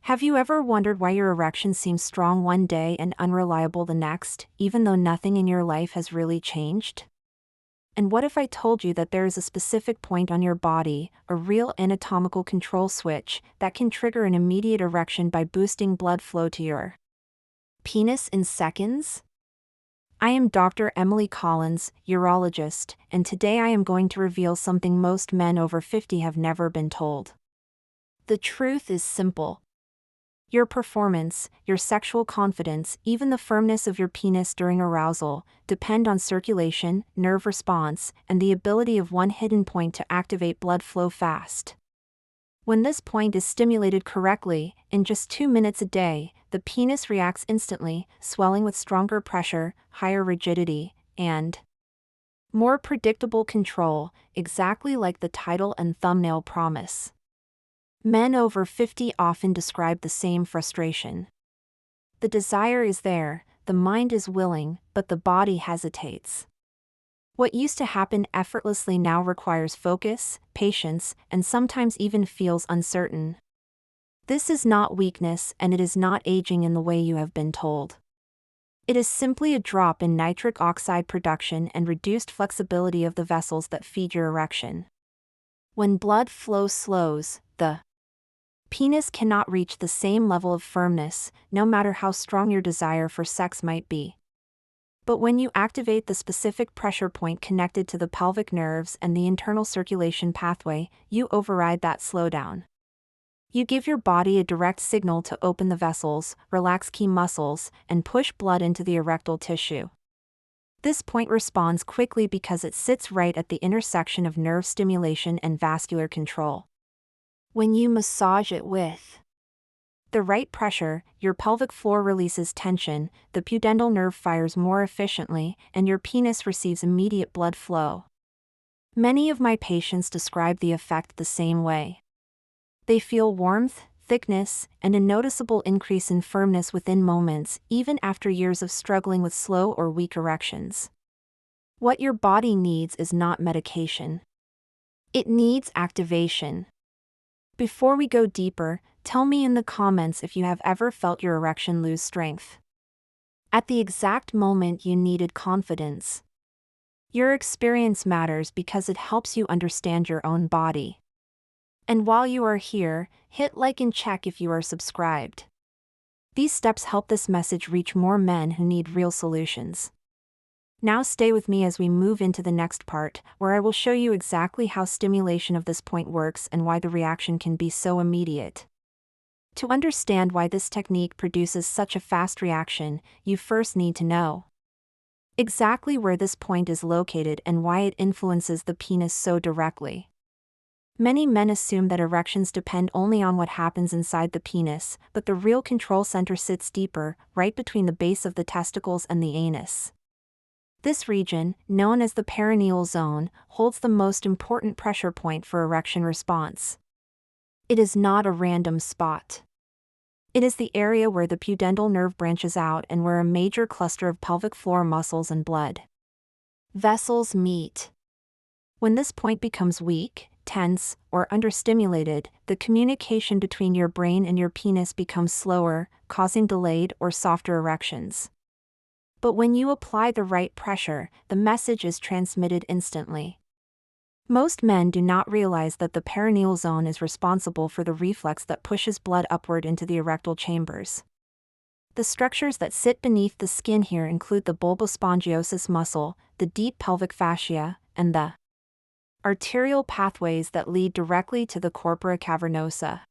Have you ever wondered why your erection seems strong one day and unreliable the next, even though nothing in your life has really changed? And what if I told you that there is a specific point on your body, a real anatomical control switch, that can trigger an immediate erection by boosting blood flow to your penis in seconds? I am Dr. Emily Collins, urologist, and today I am going to reveal something most men over 50 have never been told. The truth is simple. Your performance, your sexual confidence, even the firmness of your penis during arousal, depend on circulation, nerve response, and the ability of one hidden point to activate blood flow fast. When this point is stimulated correctly, in just 2 minutes a day, the penis reacts instantly, swelling with stronger pressure, higher rigidity, and more predictable control, exactly like the title and thumbnail promise. Men over 50 often describe the same frustration. The desire is there, the mind is willing, but the body hesitates. What used to happen effortlessly now requires focus, patience, and sometimes even feels uncertain. This is not weakness, and it is not aging in the way you have been told. It is simply a drop in nitric oxide production and reduced flexibility of the vessels that feed your erection. When blood flow slows, the penis cannot reach the same level of firmness, no matter how strong your desire for sex might be. But when you activate the specific pressure point connected to the pelvic nerves and the internal circulation pathway, you override that slowdown. You give your body a direct signal to open the vessels, relax key muscles, and push blood into the erectile tissue. This point responds quickly because it sits right at the intersection of nerve stimulation and vascular control. When you massage it with the right pressure, your pelvic floor releases tension, the pudendal nerve fires more efficiently, and your penis receives immediate blood flow. Many of my patients describe the effect the same way. They feel warmth, thickness, and a noticeable increase in firmness within moments, even after years of struggling with slow or weak erections. What your body needs is not medication. It needs activation. Before we go deeper, tell me in the comments if you have ever felt your erection lose strength at the exact moment you needed confidence. Your experience matters because it helps you understand your own body. And while you are here, hit like and check if you are subscribed. These steps help this message reach more men who need real solutions. Now stay with me as we move into the next part, where I will show you exactly how stimulation of this point works and why the reaction can be so immediate. To understand why this technique produces such a fast reaction, you first need to know exactly where this point is located and why it influences the penis so directly. Many men assume that erections depend only on what happens inside the penis, but the real control center sits deeper, right between the base of the testicles and the anus. This region, known as the perineal zone, holds the most important pressure point for erection response. It is not a random spot. It is the area where the pudendal nerve branches out and where a major cluster of pelvic floor muscles and blood vessels meet. When this point becomes weak, tense, or understimulated, the communication between your brain and your penis becomes slower, causing delayed or softer erections. But when you apply the right pressure, the message is transmitted instantly. Most men do not realize that the perineal zone is responsible for the reflex that pushes blood upward into the erectile chambers. The structures that sit beneath the skin here include the bulbospongiosus muscle, the deep pelvic fascia, and the arterial pathways that lead directly to the corpora cavernosa.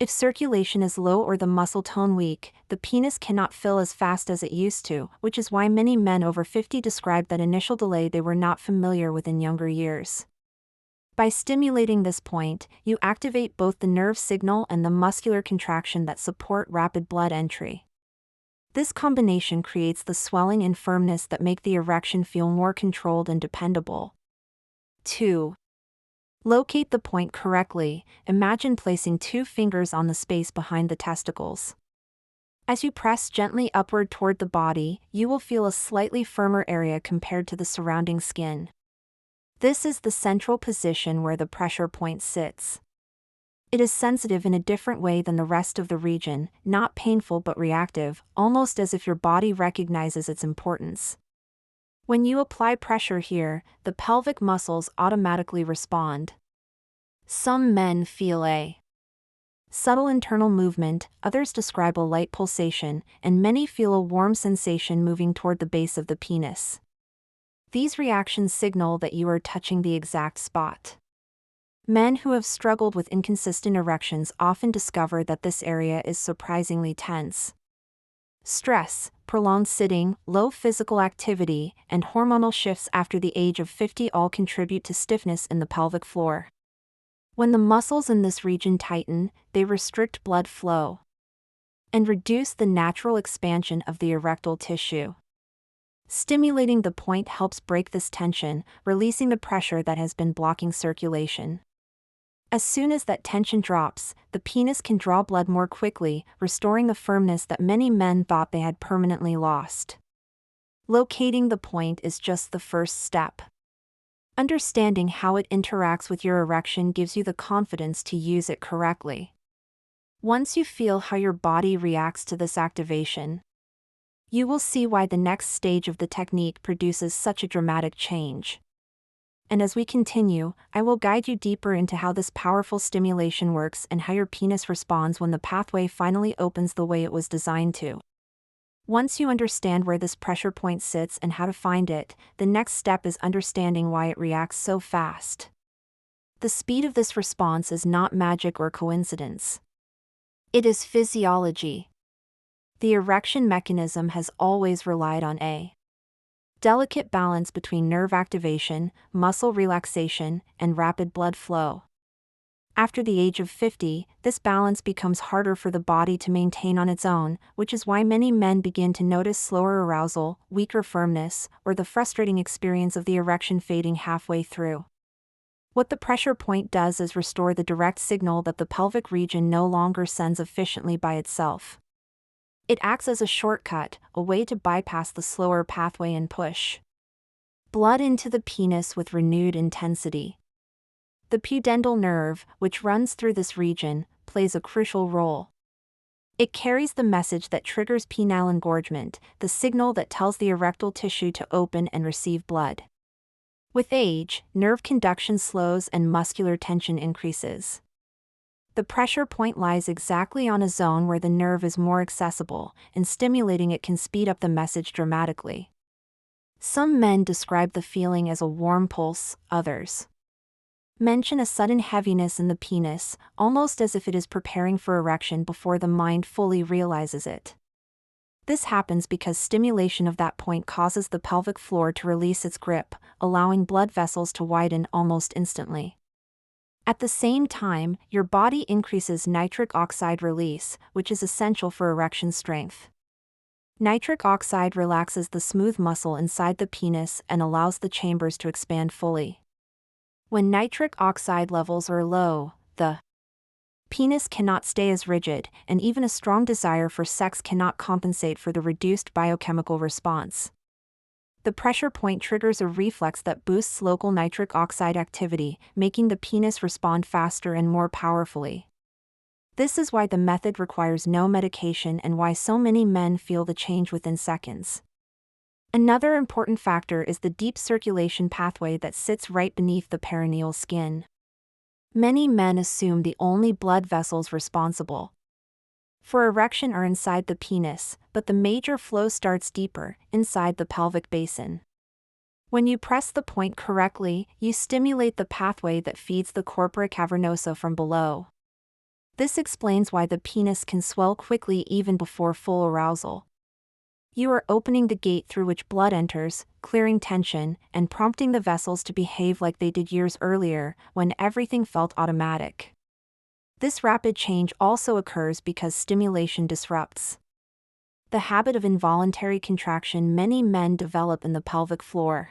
If circulation is low or the muscle tone weak, the penis cannot fill as fast as it used to, which is why many men over 50 describe that initial delay they were not familiar with in younger years. By stimulating this point, you activate both the nerve signal and the muscular contraction that support rapid blood entry. This combination creates the swelling and firmness that make the erection feel more controlled and dependable. 2. Locate the point correctly. Imagine placing 2 fingers on the space behind the testicles. As you press gently upward toward the body, you will feel a slightly firmer area compared to the surrounding skin. This is the central position where the pressure point sits. It is sensitive in a different way than the rest of the region, not painful but reactive, almost as if your body recognizes its importance. When you apply pressure here, the pelvic muscles automatically respond. Some men feel a subtle internal movement, others describe a light pulsation, and many feel a warm sensation moving toward the base of the penis. These reactions signal that you are touching the exact spot. Men who have struggled with inconsistent erections often discover that this area is surprisingly tense. Stress, prolonged sitting, low physical activity, and hormonal shifts after the age of 50 all contribute to stiffness in the pelvic floor. When the muscles in this region tighten, they restrict blood flow and reduce the natural expansion of the erectile tissue. Stimulating the point helps break this tension, releasing the pressure that has been blocking circulation. As soon as that tension drops, the penis can draw blood more quickly, restoring the firmness that many men thought they had permanently lost. Locating the point is just the first step. Understanding how it interacts with your erection gives you the confidence to use it correctly. Once you feel how your body reacts to this activation, you will see why the next stage of the technique produces such a dramatic change. And as we continue, I will guide you deeper into how this powerful stimulation works and how your penis responds when the pathway finally opens the way it was designed to. Once you understand where this pressure point sits and how to find it, the next step is understanding why it reacts so fast. The speed of this response is not magic or coincidence. It is physiology. The erection mechanism has always relied on a delicate balance between nerve activation, muscle relaxation, and rapid blood flow. After the age of 50, this balance becomes harder for the body to maintain on its own, which is why many men begin to notice slower arousal, weaker firmness, or the frustrating experience of the erection fading halfway through. What the pressure point does is restore the direct signal that the pelvic region no longer sends efficiently by itself. It acts as a shortcut, a way to bypass the slower pathway and push blood into the penis with renewed intensity. The pudendal nerve, which runs through this region, plays a crucial role. It carries the message that triggers penile engorgement, the signal that tells the erectile tissue to open and receive blood. With age, nerve conduction slows and muscular tension increases. The pressure point lies exactly on a zone where the nerve is more accessible, and stimulating it can speed up the message dramatically. Some men describe the feeling as a warm pulse, others mention a sudden heaviness in the penis, almost as if it is preparing for erection before the mind fully realizes it. This happens because stimulation of that point causes the pelvic floor to release its grip, allowing blood vessels to widen almost instantly. At the same time, your body increases nitric oxide release, which is essential for erection strength. Nitric oxide relaxes the smooth muscle inside the penis and allows the chambers to expand fully. When nitric oxide levels are low, the penis cannot stay as rigid, and even a strong desire for sex cannot compensate for the reduced biochemical response. The pressure point triggers a reflex that boosts local nitric oxide activity, making the penis respond faster and more powerfully. This is why the method requires no medication and why so many men feel the change within seconds. Another important factor is the deep circulation pathway that sits right beneath the perineal skin. Many men assume the only blood vessels responsible for erection are inside the penis, but the major flow starts deeper, inside the pelvic basin. When you press the point correctly, you stimulate the pathway that feeds the corpora cavernosa from below. This explains why the penis can swell quickly even before full arousal. You are opening the gate through which blood enters, clearing tension, and prompting the vessels to behave like they did years earlier, when everything felt automatic. This rapid change also occurs because stimulation disrupts the habit of involuntary contraction many men develop in the pelvic floor.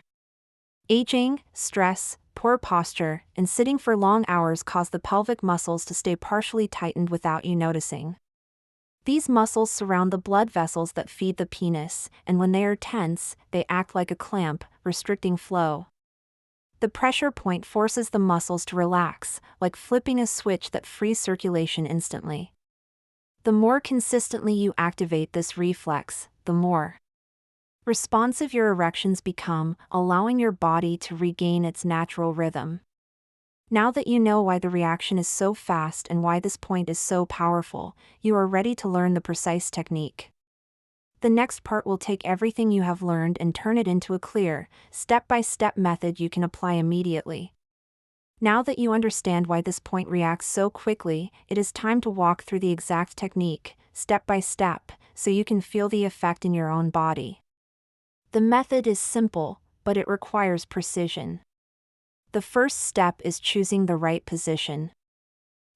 Aging, stress, poor posture, and sitting for long hours cause the pelvic muscles to stay partially tightened without you noticing. These muscles surround the blood vessels that feed the penis, and when they are tense, they act like a clamp, restricting flow. The pressure point forces the muscles to relax, like flipping a switch that frees circulation instantly. The more consistently you activate this reflex, the more responsive your erections become, allowing your body to regain its natural rhythm. Now that you know why the reaction is so fast and why this point is so powerful, you are ready to learn the precise technique. The next part will take everything you have learned and turn it into a clear, step-by-step method you can apply immediately. Now that you understand why this point reacts so quickly, it is time to walk through the exact technique, step by step, so you can feel the effect in your own body. The method is simple, but it requires precision. The first step is choosing the right position.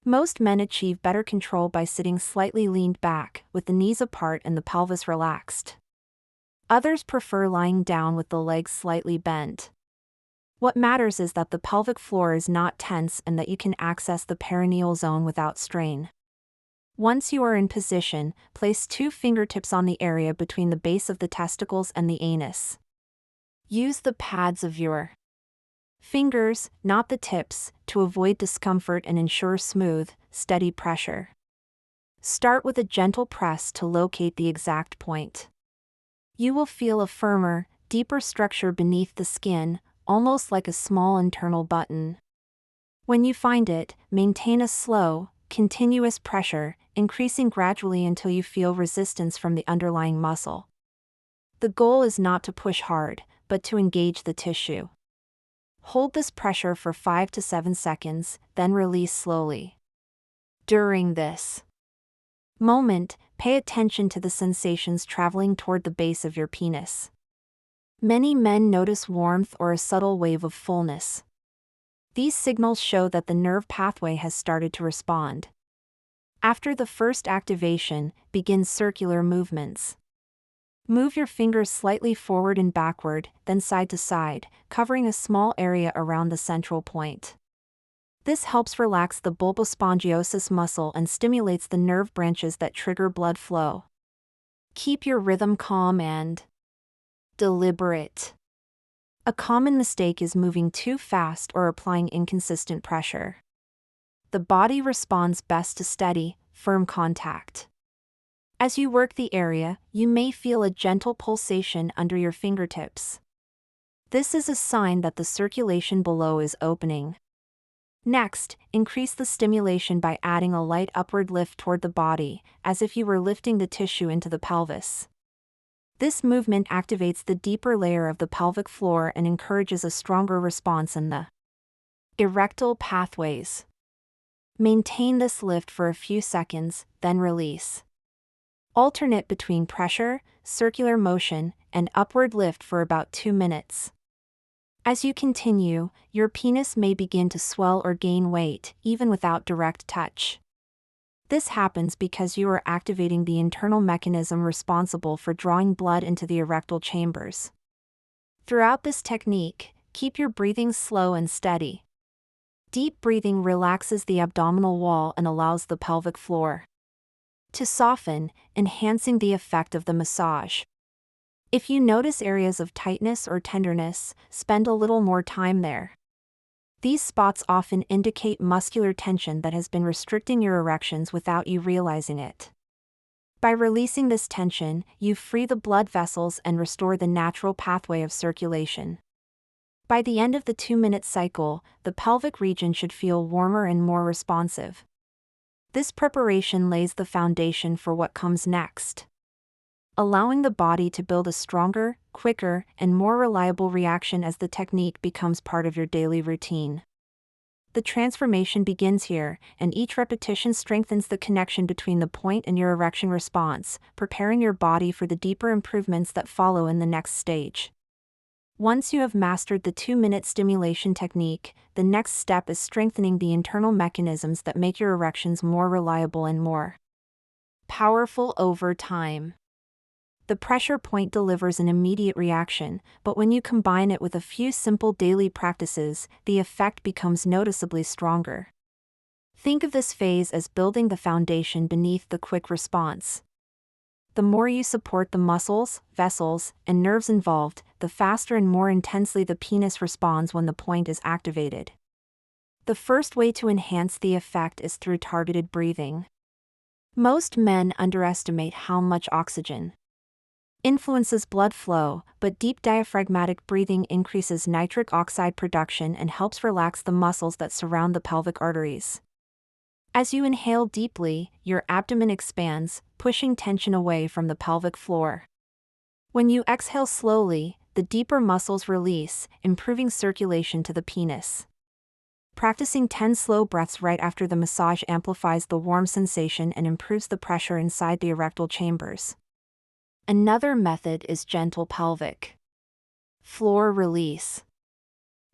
Most men achieve better control by sitting slightly leaned back, with the knees apart and the pelvis relaxed. Others prefer lying down with the legs slightly bent. What matters is that the pelvic floor is not tense and that you can access the perineal zone without strain. Once you are in position, place 2 fingertips on the area between the base of the testicles and the anus. Use the pads of your fingers, not the tips, to avoid discomfort and ensure smooth, steady pressure. Start with a gentle press to locate the exact point. You will feel a firmer, deeper structure beneath the skin, almost like a small internal button. When you find it, maintain a slow, continuous pressure, increasing gradually until you feel resistance from the underlying muscle. The goal is not to push hard, but to engage the tissue. Hold this pressure for 5 to 7 seconds, then release slowly. During this moment, pay attention to the sensations traveling toward the base of your penis. Many men notice warmth or a subtle wave of fullness. These signals show that the nerve pathway has started to respond. After the first activation, begin circular movements. Move your fingers slightly forward and backward, then side to side, covering a small area around the central point. This helps relax the bulbospongiosus muscle and stimulates the nerve branches that trigger blood flow. Keep your rhythm calm and deliberate. A common mistake is moving too fast or applying inconsistent pressure. The body responds best to steady, firm contact. As you work the area, you may feel a gentle pulsation under your fingertips. This is a sign that the circulation below is opening. Next, increase the stimulation by adding a light upward lift toward the body, as if you were lifting the tissue into the pelvis. This movement activates the deeper layer of the pelvic floor and encourages a stronger response in the erectile pathways. Maintain this lift for a few seconds, then release. Alternate between pressure, circular motion, and upward lift for about 2 minutes. As you continue, your penis may begin to swell or gain weight, even without direct touch. This happens because you are activating the internal mechanism responsible for drawing blood into the erectile chambers. Throughout this technique, keep your breathing slow and steady. Deep breathing relaxes the abdominal wall and allows the pelvic floor to soften, enhancing the effect of the massage. If you notice areas of tightness or tenderness, spend a little more time there. These spots often indicate muscular tension that has been restricting your erections without you realizing it. By releasing this tension, you free the blood vessels and restore the natural pathway of circulation. By the end of the 2-minute cycle, the pelvic region should feel warmer and more responsive. This preparation lays the foundation for what comes next, allowing the body to build a stronger, quicker, and more reliable reaction as the technique becomes part of your daily routine. The transformation begins here, and each repetition strengthens the connection between the point and your erection response, preparing your body for the deeper improvements that follow in the next stage. Once you have mastered the 2-minute stimulation technique, the next step is strengthening the internal mechanisms that make your erections more reliable and more powerful over time. The pressure point delivers an immediate reaction, but when you combine it with a few simple daily practices, the effect becomes noticeably stronger. Think of this phase as building the foundation beneath the quick response. The more you support the muscles, vessels, and nerves involved, the faster and more intensely the penis responds when the point is activated. The first way to enhance the effect is through targeted breathing. Most men underestimate how much oxygen influences blood flow, but deep diaphragmatic breathing increases nitric oxide production and helps relax the muscles that surround the pelvic arteries. As you inhale deeply, your abdomen expands, pushing tension away from the pelvic floor. When you exhale slowly, the deeper muscles release, improving circulation to the penis. Practicing 10 slow breaths right after the massage amplifies the warm sensation and improves the pressure inside the erectile chambers. Another method is gentle pelvic floor release.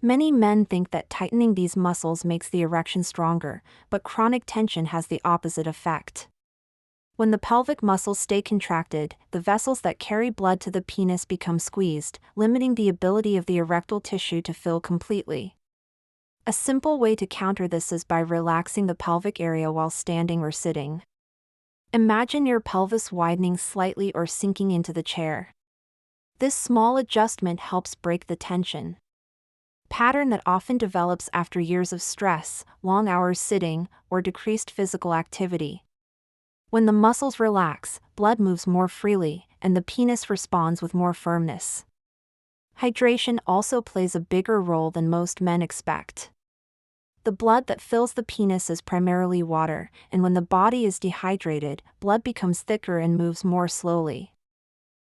Many men think that tightening these muscles makes the erection stronger, but chronic tension has the opposite effect. When the pelvic muscles stay contracted, the vessels that carry blood to the penis become squeezed, limiting the ability of the erectile tissue to fill completely. A simple way to counter this is by relaxing the pelvic area while standing or sitting. Imagine your pelvis widening slightly or sinking into the chair. This small adjustment helps break the tension pattern that often develops after years of stress, long hours sitting, or decreased physical activity. When the muscles relax, blood moves more freely, and the penis responds with more firmness. Hydration also plays a bigger role than most men expect. The blood that fills the penis is primarily water, and when the body is dehydrated, blood becomes thicker and moves more slowly.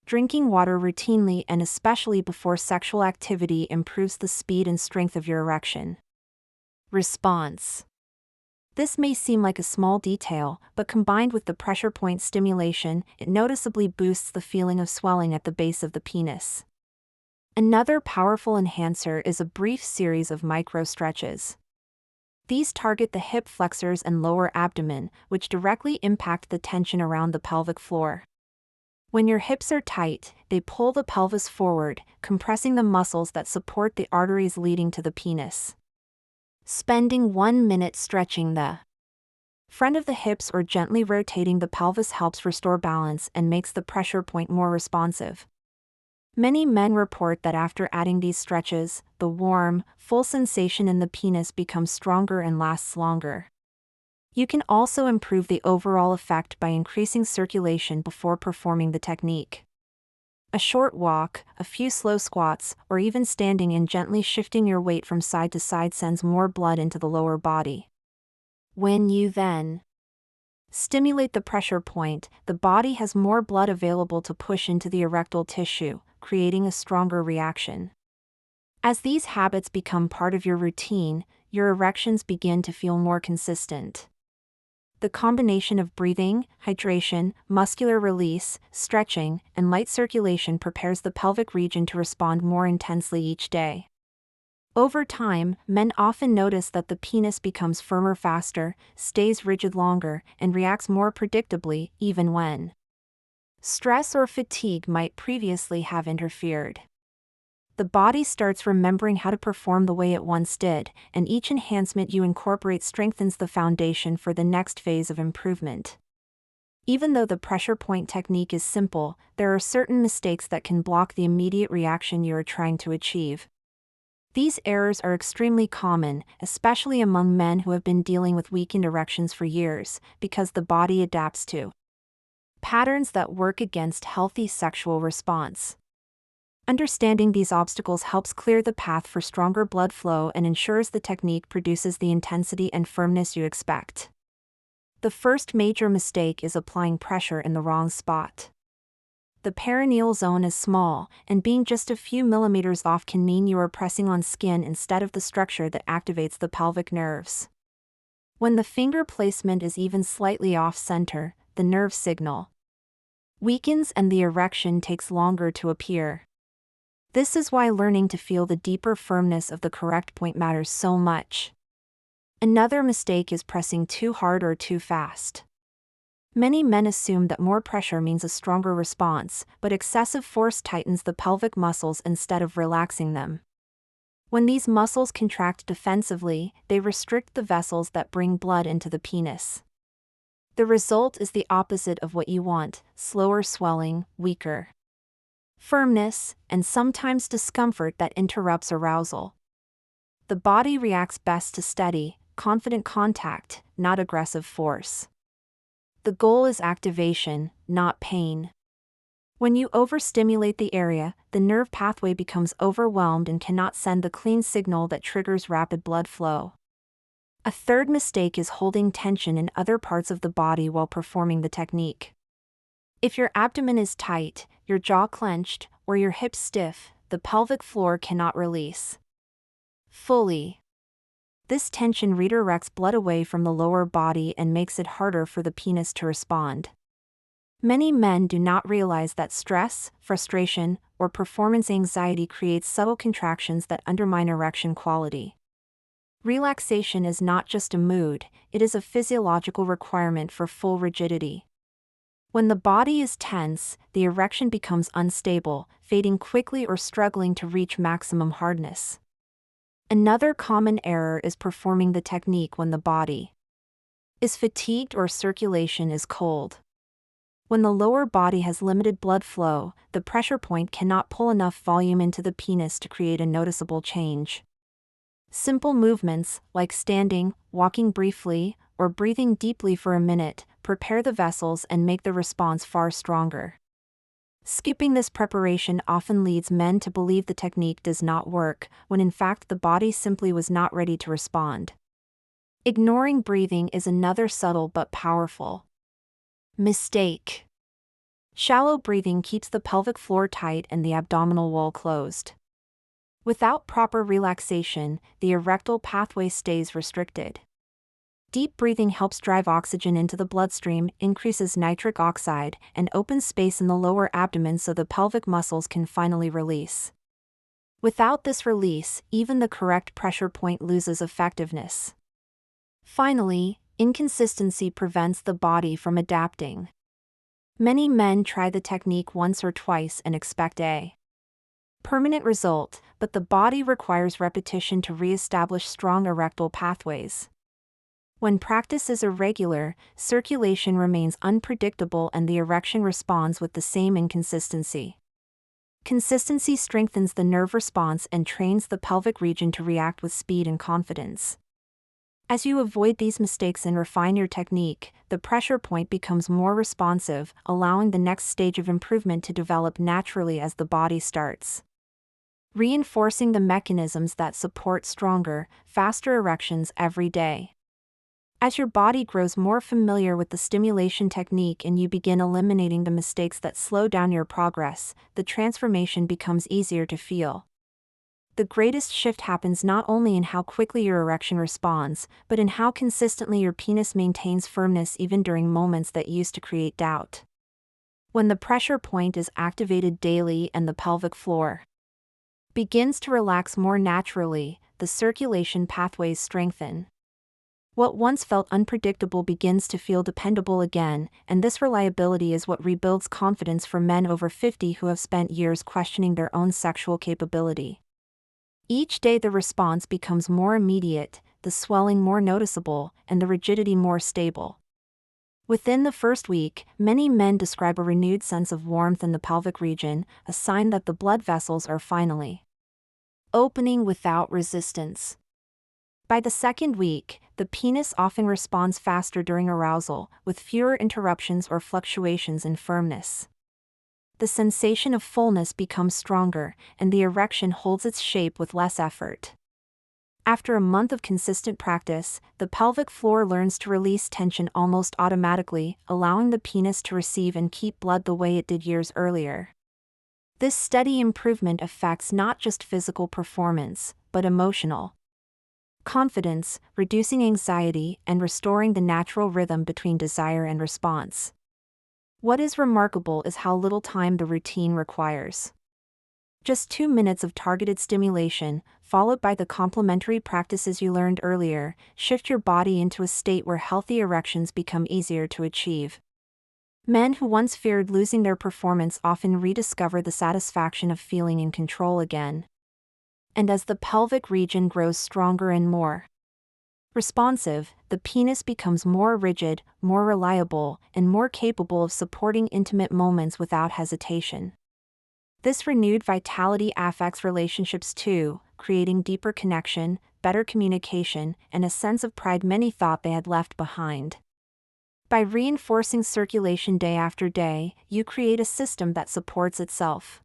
Drinking water routinely and especially before sexual activity improves the speed and strength of your erection. Response. This may seem like a small detail, but combined with the pressure point stimulation, it noticeably boosts the feeling of swelling at the base of the penis. Another powerful enhancer is a brief series of micro stretches. These target the hip flexors and lower abdomen, which directly impact the tension around the pelvic floor. When your hips are tight, they pull the pelvis forward, compressing the muscles that support the arteries leading to the penis. Spending 1 minute stretching the front of the hips or gently rotating the pelvis helps restore balance and makes the pressure point more responsive. Many men report that after adding these stretches, the warm, full sensation in the penis becomes stronger and lasts longer. You can also improve the overall effect by increasing circulation before performing the technique. A short walk, a few slow squats, or even standing and gently shifting your weight from side to side sends more blood into the lower body. When you then stimulate the pressure point, the body has more blood available to push into the erectile tissue, creating a stronger reaction. As these habits become part of your routine, your erections begin to feel more consistent. The combination of breathing, hydration, muscular release, stretching, and light circulation prepares the pelvic region to respond more intensely each day. Over time, men often notice that the penis becomes firmer faster, stays rigid longer, and reacts more predictably, even when stress or fatigue might previously have interfered. The body starts remembering how to perform the way it once did, and each enhancement you incorporate strengthens the foundation for the next phase of improvement. Even though the pressure point technique is simple, there are certain mistakes that can block the immediate reaction you are trying to achieve. These errors are extremely common, especially among men who have been dealing with weakened erections for years, because the body adapts to patterns that work against healthy sexual response. Understanding these obstacles helps clear the path for stronger blood flow and ensures the technique produces the intensity and firmness you expect. The first major mistake is applying pressure in the wrong spot. The perineal zone is small, and being just a few millimeters off can mean you are pressing on skin instead of the structure that activates the pelvic nerves. When the finger placement is even slightly off-center, the nerve signal weakens and the erection takes longer to appear. This is why learning to feel the deeper firmness of the correct point matters so much. Another mistake is pressing too hard or too fast. Many men assume that more pressure means a stronger response, but excessive force tightens the pelvic muscles instead of relaxing them. When these muscles contract defensively, they restrict the vessels that bring blood into the penis. The result is the opposite of what you want: slower swelling, weaker firmness, and sometimes discomfort that interrupts arousal. The body reacts best to steady, confident contact, not aggressive force. The goal is activation, not pain. When you overstimulate the area, the nerve pathway becomes overwhelmed and cannot send the clean signal that triggers rapid blood flow. A third mistake is holding tension in other parts of the body while performing the technique. If your abdomen is tight, your jaw clenched, or your hips stiff, the pelvic floor cannot release fully. This tension redirects blood away from the lower body and makes it harder for the penis to respond. Many men do not realize that stress, frustration, or performance anxiety creates subtle contractions that undermine erection quality. Relaxation is not just a mood, it is a physiological requirement for full rigidity. When the body is tense, the erection becomes unstable, fading quickly or struggling to reach maximum hardness. Another common error is performing the technique when the body is fatigued or circulation is cold. When the lower body has limited blood flow, the pressure point cannot pull enough volume into the penis to create a noticeable change. Simple movements, like standing, walking briefly, or breathing deeply for a minute, prepare the vessels and make the response far stronger. Skipping this preparation often leads men to believe the technique does not work, when in fact the body simply was not ready to respond. Ignoring breathing is another subtle but powerful mistake. Shallow breathing keeps the pelvic floor tight and the abdominal wall closed. Without proper relaxation, the erectile pathway stays restricted. Deep breathing helps drive oxygen into the bloodstream, increases nitric oxide, and opens space in the lower abdomen so the pelvic muscles can finally release. Without this release, even the correct pressure point loses effectiveness. Finally, inconsistency prevents the body from adapting. Many men try the technique once or twice and expect a permanent result, but the body requires repetition to re-establish strong erectile pathways. When practice is irregular, circulation remains unpredictable and the erection responds with the same inconsistency. Consistency strengthens the nerve response and trains the pelvic region to react with speed and confidence. As you avoid these mistakes and refine your technique, the pressure point becomes more responsive, allowing the next stage of improvement to develop naturally as the body starts reinforcing the mechanisms that support stronger, faster erections every day. As your body grows more familiar with the stimulation technique and you begin eliminating the mistakes that slow down your progress, the transformation becomes easier to feel. The greatest shift happens not only in how quickly your erection responds, but in how consistently your penis maintains firmness even during moments that used to create doubt. When the pressure point is activated daily and the pelvic floor begins to relax more naturally, the circulation pathways strengthen. What once felt unpredictable begins to feel dependable again, and this reliability is what rebuilds confidence for men over 50 who have spent years questioning their own sexual capability. Each day the response becomes more immediate, the swelling more noticeable, and the rigidity more stable. Within the first week, many men describe a renewed sense of warmth in the pelvic region, a sign that the blood vessels are finally opening without resistance. By the second week, the penis often responds faster during arousal, with fewer interruptions or fluctuations in firmness. The sensation of fullness becomes stronger, and the erection holds its shape with less effort. After a month of consistent practice, the pelvic floor learns to release tension almost automatically, allowing the penis to receive and keep blood the way it did years earlier. This steady improvement affects not just physical performance, but emotional confidence, reducing anxiety, and restoring the natural rhythm between desire and response. What is remarkable is how little time the routine requires. Just 2 minutes of targeted stimulation, followed by the complementary practices you learned earlier, shift your body into a state where healthy erections become easier to achieve. Men who once feared losing their performance often rediscover the satisfaction of feeling in control again. And as the pelvic region grows stronger and more responsive, the penis becomes more rigid, more reliable, and more capable of supporting intimate moments without hesitation. This renewed vitality affects relationships too, creating deeper connection, better communication, and a sense of pride many thought they had left behind. By reinforcing circulation day after day, you create a system that supports itself.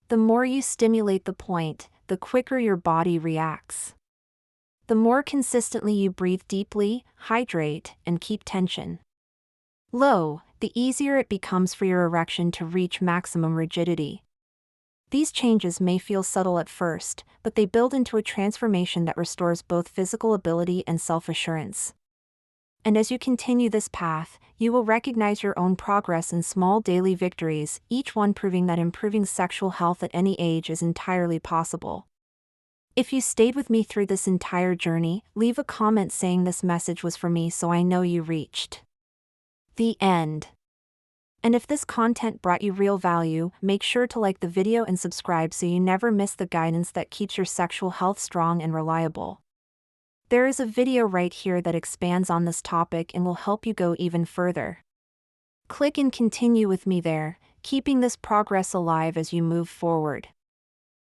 The more you stimulate the point, the quicker your body reacts. The more consistently you breathe deeply, hydrate, and keep tension low, the easier it becomes for your erection to reach maximum rigidity. These changes may feel subtle at first, but they build into a transformation that restores both physical ability and self-assurance. And as you continue this path, you will recognize your own progress in small daily victories, each one proving that improving sexual health at any age is entirely possible. If you stayed with me through this entire journey, leave a comment saying this message was for me so I know you reached the end. And if this content brought you real value, make sure to like the video and subscribe so you never miss the guidance that keeps your sexual health strong and reliable. There is a video right here that expands on this topic and will help you go even further. Click and continue with me there, keeping this progress alive as you move forward.